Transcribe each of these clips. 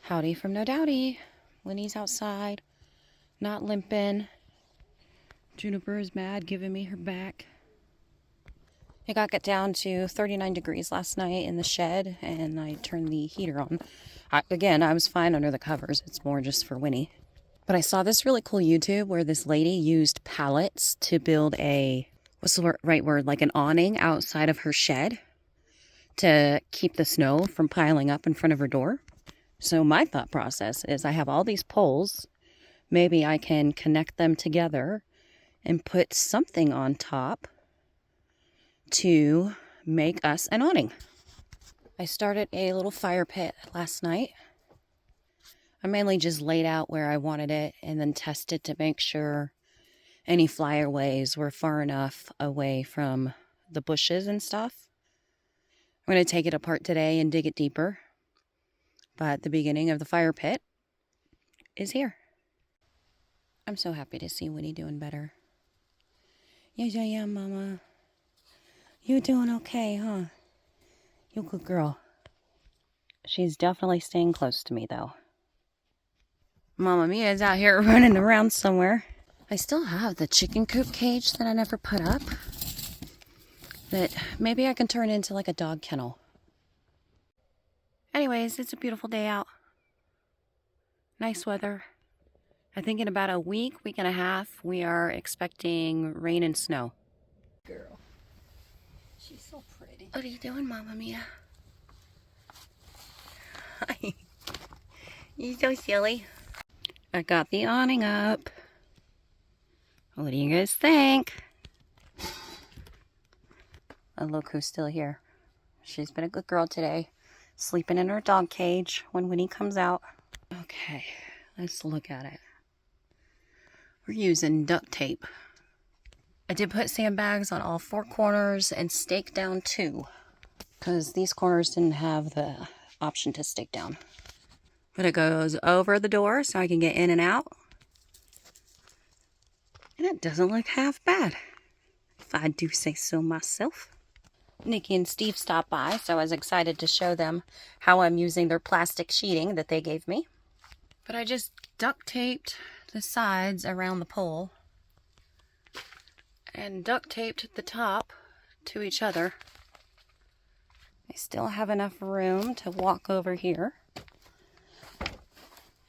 Howdy from no Dowdy. Winnie's outside, not limping. Juniper is mad, giving me her back. It got down to 39 degrees last night in the shed, and I turned the heater on. I was fine under the covers. It's more just for Winnie. But I saw this really cool YouTube where this lady used pallets to build what's the right word, like an awning outside of her shed to keep the snow from piling up in front of her door. So my thought process is I have all these poles. Maybe I can connect them together and put something on top to make us an awning. I started a little fire pit last night. I mainly just laid out where I wanted it and then tested to make sure any flyaways were far enough away from the bushes and stuff. I'm going to take it apart today and dig it deeper. But the beginning of the fire pit is here. I'm so happy to see Winnie doing better. Yeah, Mama. You doing okay, huh? You good girl. She's definitely staying close to me, though. Mama Mia's out here running around somewhere. I still have the chicken coop cage that I never put up. That maybe I can turn into like a dog kennel. Anyways, it's a beautiful day out. Nice weather. I think in about a week and a half, we are expecting rain and snow. Girl. She's so pretty. What are you doing, Mama Mia? Hi. You're so silly. I got the awning up. What do you guys think? Oh, look who's still here. She's been a good girl today. Sleeping in her dog cage when Winnie comes out. Okay, let's look at it. We're using duct tape. I did put sandbags on all 4 corners and stake down 2. Because these corners didn't have the option to stake down. But it goes over the door so I can get in and out. And it doesn't look half bad, if I do say so myself. Nikki and Steve stopped by, so I was excited to show them how I'm using their plastic sheeting that they gave me. But I just duct taped the sides around the pole and duct taped the top to each other. I still have enough room to walk over here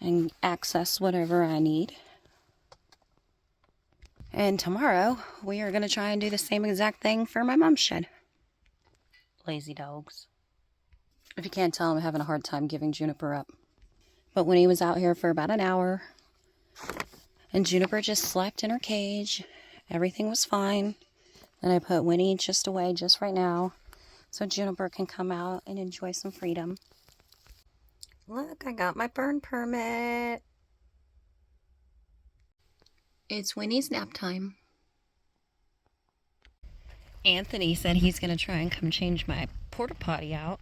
and access whatever I need. And tomorrow, we are going to try and do the same exact thing for my mom's shed. Lazy dogs. If you can't tell, I'm having a hard time giving Juniper up. But Winnie was out here for about an hour, and Juniper just slept in her cage. Everything was fine. And I put Winnie just away just right now, so Juniper can come out and enjoy some freedom. Look, I got my burn permit. It's Winnie's nap time. Anthony said he's going to try and come change my porta potty out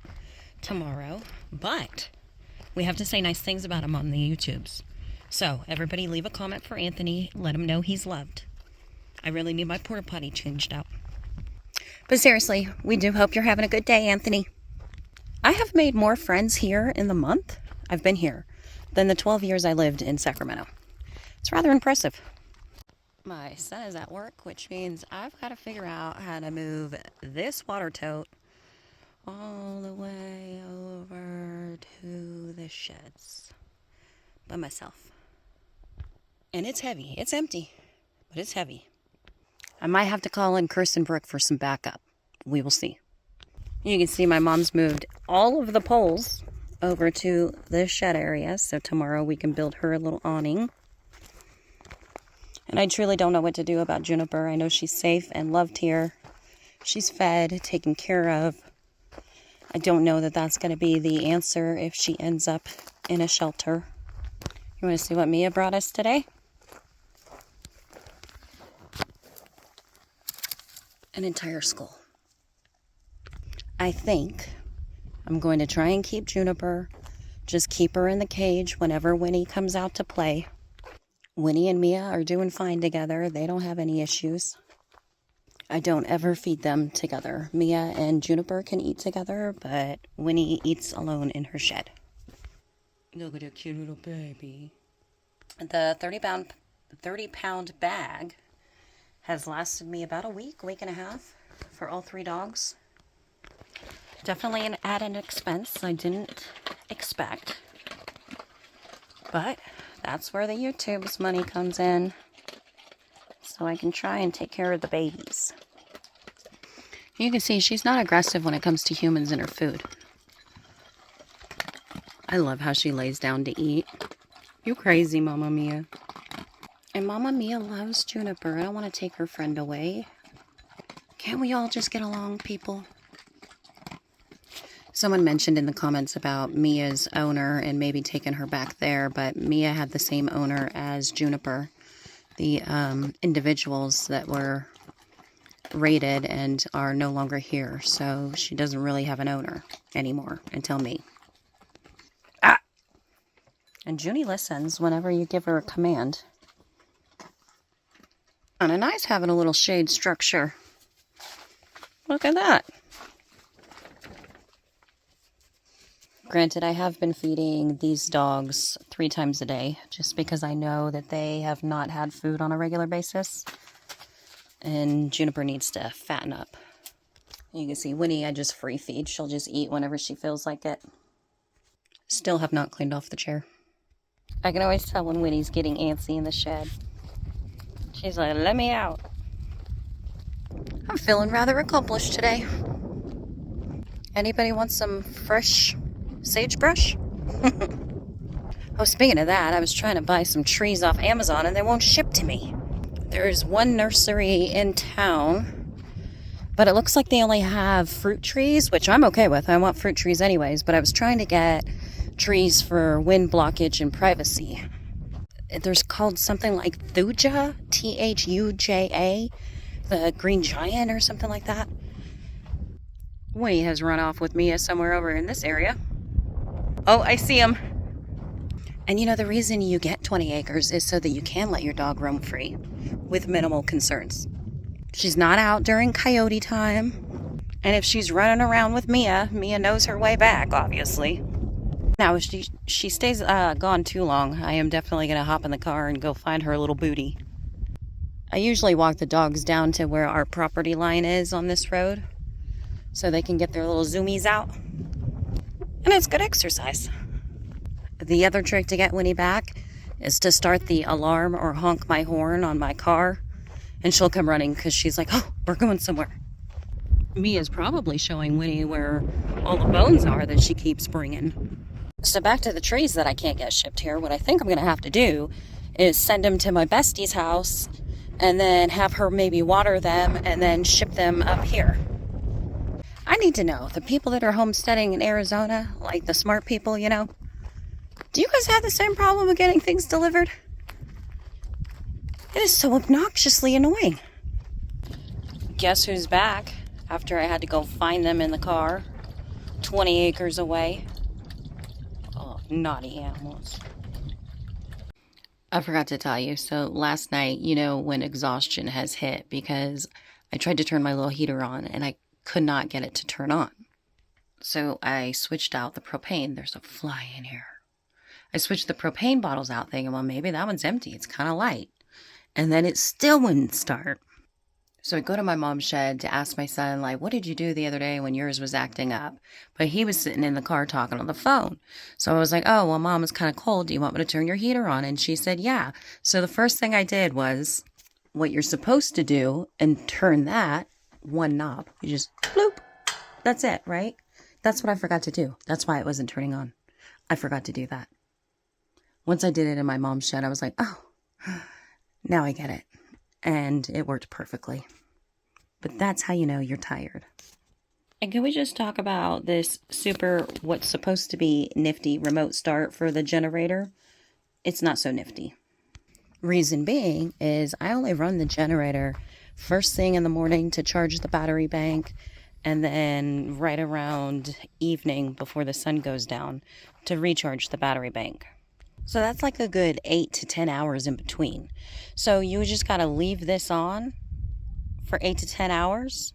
tomorrow, but we have to say nice things about him on the YouTubes. So everybody leave a comment for Anthony. Let him know he's loved. I really need my porta potty changed out. But seriously, we do hope you're having a good day, Anthony. I have made more friends here in the month I've been here than the 12 years I lived in Sacramento. It's rather impressive. My son is at work, which means I've got to figure out how to move this water tote all the way over to the sheds by myself. And it's heavy. It's empty, but it's heavy. I might have to call in Kirsten Brooke for some backup. We will see. You can see my mom's moved all of the poles over to the shed area, so tomorrow we can build her a little awning. And I truly don't know what to do about Juniper. I know she's safe and loved here. She's fed, taken care of. I don't know that that's going to be the answer if she ends up in a shelter. You want to see what Mia brought us today? An entire skull. I think I'm going to try and keep Juniper. Just keep her in the cage whenever Winnie comes out to play. Winnie and Mia are doing fine together. They don't have any issues. I don't ever feed them together. Mia and Juniper can eat together, but Winnie eats alone in her shed. Look at that cute little baby. The 30-pound bag has lasted me about a week and a half for all 3 dogs. Definitely an added expense I didn't expect. But that's where the YouTube's money comes in. So I can try and take care of the babies. You can see she's not aggressive when it comes to humans and her food. I love how she lays down to eat. You crazy, Mama Mia. And Mama Mia loves Juniper. I don't want to take her friend away. Can't we all just get along, people? Someone mentioned in the comments about Mia's owner and maybe taking her back there, but Mia had the same owner as Juniper. The individuals that were raided and are no longer here, so she doesn't really have an owner anymore until me. And Junie listens whenever you give her a command. Kind of nice having a little shade structure. Look at that. Granted, I have been feeding these dogs 3 times a day, just because I know that they have not had food on a regular basis. And Juniper needs to fatten up. You can see Winnie, I just free feed. She'll just eat whenever she feels like it. Still have not cleaned off the chair. I can always tell when Winnie's getting antsy in the shed. She's like, let me out. I'm feeling rather accomplished today. Anybody want some fresh sagebrush? Oh, speaking of that, I was trying to buy some trees off Amazon and they won't ship to me. There's one nursery in town, but it looks like they only have fruit trees, which I'm okay with. I want fruit trees anyways, but I was trying to get trees for wind blockage and privacy. There's called something like Thuja, Thuja, the green giant or something like that. Winnie has run off with Mia somewhere over in this area. Oh, I see him. And you know, the reason you get 20 acres is so that you can let your dog roam free with minimal concerns. She's not out during coyote time. And if she's running around with Mia, Mia knows her way back, obviously. Now, if she stays gone too long, I am definitely going to hop in the car and go find her little booty. I usually walk the dogs down to where our property line is on this road so they can get their little zoomies out. And it's good exercise. The other trick to get Winnie back is to start the alarm or honk my horn on my car, and she'll come running because she's like, oh, we're going somewhere. Mia's probably showing Winnie where all the bones are that she keeps bringing. So back to the trees that I can't get shipped here. What I think I'm going to have to do is send them to my bestie's house and then have her maybe water them and then ship them up here. I need to know, the people that are homesteading in Arizona, like the smart people, you know, do you guys have the same problem with getting things delivered? It is so obnoxiously annoying. Guess who's back after I had to go find them in the car 20 acres away? Oh, naughty animals. I forgot to tell you, so last night, you know, when exhaustion has hit, because I tried to turn my little heater on and I could not get it to turn on. So I switched out the propane. There's a fly in here. I switched the propane bottles out thinking, well, maybe that one's empty. It's kind of light. And then it still wouldn't start. So I go to my mom's shed to ask my son, like, what did you do the other day when yours was acting up? But he was sitting in the car talking on the phone. So I was like, oh, well, Mom, it's kind of cold. Do you want me to turn your heater on? And she said, yeah. So the first thing I did was what you're supposed to do and turn that one knob. You just bloop. That's it, right? That's what I forgot to do. That's why it wasn't turning on. I forgot to do that. Once I did it in my mom's shed, I was like, oh, now I get it. And it worked perfectly. But that's how you know you're tired. And can we just talk about this what's supposed to be nifty remote start for the generator? It's not so nifty. Reason being is I only run the generator first thing in the morning to charge the battery bank, and then right around evening before the sun goes down to recharge the battery bank. So that's like a good 8 to 10 hours in between. So you just got to leave this on for 8 to 10 hours?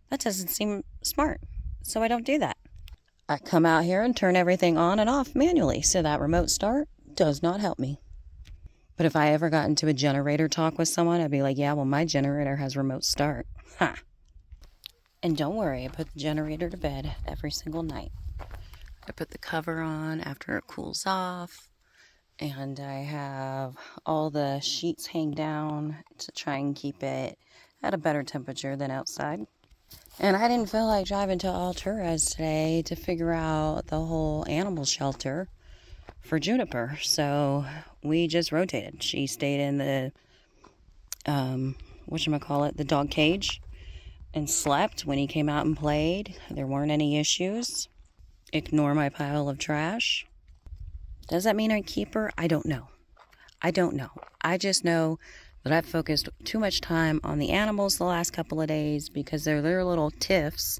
That doesn't seem smart. So I don't do that. I come out here and turn everything on and off manually, so that remote start does not help me. But if I ever got into a generator talk with someone, I'd be like, yeah, well, my generator has remote start. Ha! And don't worry, I put the generator to bed every single night. I put the cover on after it cools off, and I have all the sheets hang down to try and keep it at a better temperature than outside. And I didn't feel like driving to Alturas today to figure out the whole animal shelter for Juniper, so we just rotated. She stayed in the the dog cage and slept when he came out and played. There weren't any issues. Ignore my pile of trash. Does that mean I keep her? I don't know. I just know that I've focused too much time on the animals the last couple of days because they're their little tiffs,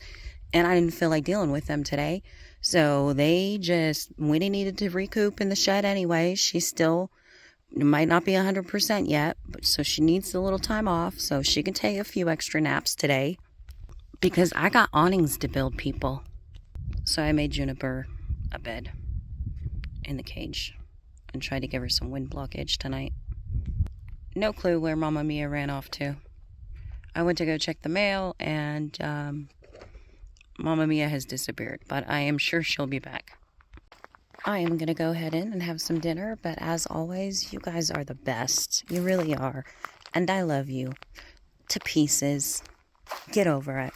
and I didn't feel like dealing with them today. So Winnie needed to recoup in the shed anyway. She still might not be 100% yet, but so she needs a little time off so she can take a few extra naps today because I got awnings to build, people. So I made Juniper a bed in the cage and tried to give her some wind blockage tonight. No clue where Mama Mia ran off to. I went to go check the mail, and Mama Mia has disappeared, but I am sure she'll be back. I am going to go ahead in and have some dinner, but as always, you guys are the best. You really are. And I love you to pieces. Get over it.